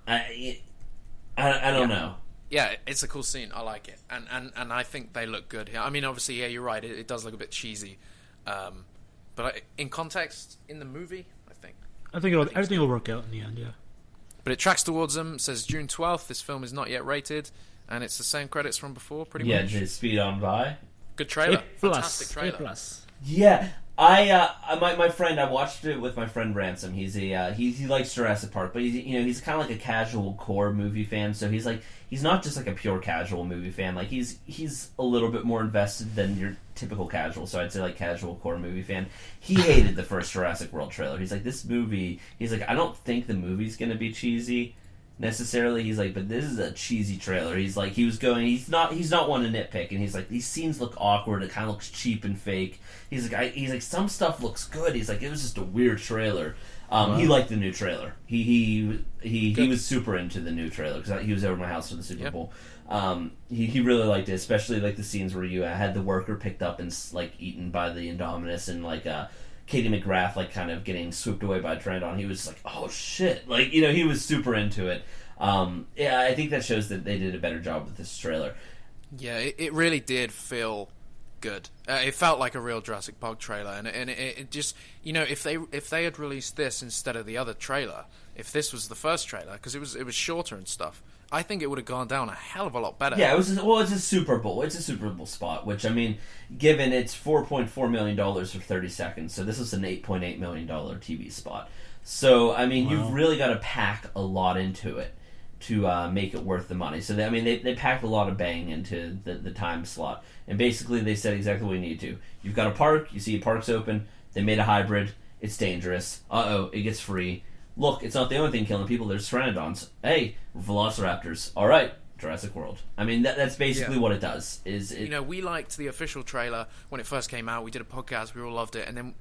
I don't know. Yeah, it's a cool scene. I like it, and I think they look good here. I mean, obviously, yeah, you're right. It does look a bit cheesy, but in context, in the movie, I think everything will work out in the end. Yeah. But it tracks towards them. Says June 12th. This film is not yet rated, and it's the same credits from before, pretty much. Yeah, just speed on by. Good trailer. Fantastic trailer. Yeah. My friend, I watched it with my friend Ransom. He likes Jurassic Park, but he's kind of like a casual core movie fan. So he's not just like a pure casual movie fan. Like he's a little bit more invested than your typical casual. So I'd say like casual core movie fan. He hated the first Jurassic World trailer. He's like, this movie. He's like, I don't think the movie's gonna be cheesy necessarily. He's like, but this is a cheesy trailer. He's like, he's not one to nitpick, and he's like, these scenes look awkward. It kind of looks cheap and fake. He's like, some stuff looks good. He's like, it was just a weird trailer. He liked the new trailer. He was super into the new trailer because he was over at my house for the Super Bowl. He really liked it, especially like the scenes where you had the worker picked up and like eaten by the Indominus, and like Katie McGrath like kind of getting swooped away by Trandon. He was like, oh shit, like he was super into it. Yeah, I think that shows that they did a better job with this trailer. Yeah, it really did feel good. It felt like a real Jurassic Park trailer, and it just if they had released this instead of the other trailer, if this was the first trailer, because it was shorter and stuff, I think it would have gone down a hell of a lot better. Yeah, it's a Super Bowl. It's a Super Bowl spot, which I mean, given it's $4.4 million for 30 seconds, so this is an $8.8 million TV spot. So I mean, You've really got to pack a lot into it to make it worth the money. So they packed a lot of bang into the time slot, and basically they said exactly what you need to. You've got a park. You see a park's open. They made a hybrid. It's dangerous. It gets free. Look, it's not the only thing killing people. There's pteranodons. Hey, velociraptors. All right, Jurassic World. I mean, that's basically what it does. We liked the official trailer when it first came out. We did a podcast. We all loved it, and then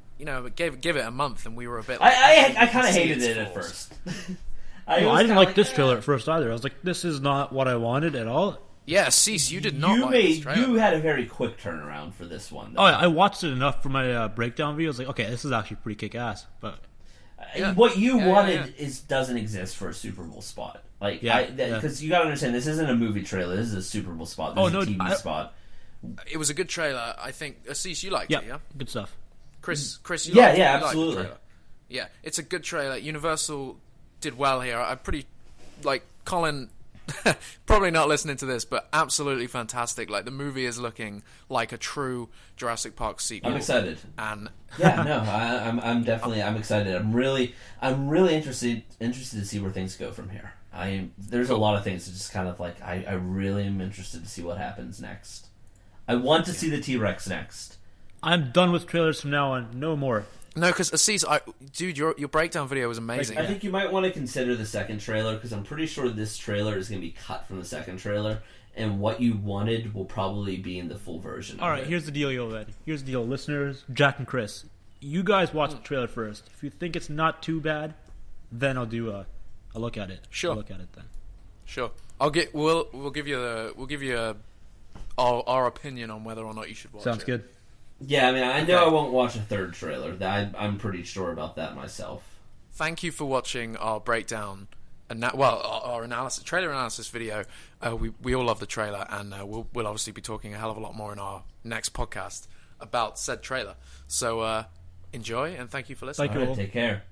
give it a month, and we were a bit. I kind of hated it at first. I didn't like this trailer at first either. I was like, this is not what I wanted at all. Yeah, Asees, you did not like this trailer. You had a very quick turnaround for this one, though. Oh, yeah, I watched it enough for my breakdown video. I was like, okay, this is actually pretty kick-ass. But what you wanted doesn't exist for a Super Bowl spot. Because you gotta understand, this isn't a movie trailer. This is a Super Bowl spot. This is a TV spot. It was a good trailer. I think Asees, you liked it, yeah? Good stuff. Chris, you liked it? Absolutely. Liked the trailer. Yeah, it's a good trailer. Universal did well here. I'm pretty Colin. Probably not listening to this, but absolutely fantastic. Like, the movie is looking like a true Jurassic Park sequel. I'm excited. And I'm definitely excited. I'm really interested to see where things go from here. There's a lot of things that just kind of like I really am interested to see what happens next. I want to see the T-Rex next. I'm done with trailers from now on. No more. No, because Asees, dude, your breakdown video was amazing. I think you might want to consider the second trailer, because I'm pretty sure this trailer is going to be cut from the second trailer, and what you wanted will probably be in the full version. All right, here's the deal, Yoel. Here's the deal, listeners, Jack and Chris. You guys watch the trailer first. If you think it's not too bad, then I'll do a look at it. Sure. I'll look at it then. Sure. We'll give you our opinion on whether or not you should watch it. Sounds good. Yeah, I mean, I know I won't watch a third trailer. I'm pretty sure about that myself. Thank you for watching our breakdown, our analysis, trailer analysis video. We all love the trailer, and we'll obviously be talking a hell of a lot more in our next podcast about said trailer. So enjoy, and thank you for listening. Thank you all. Take care.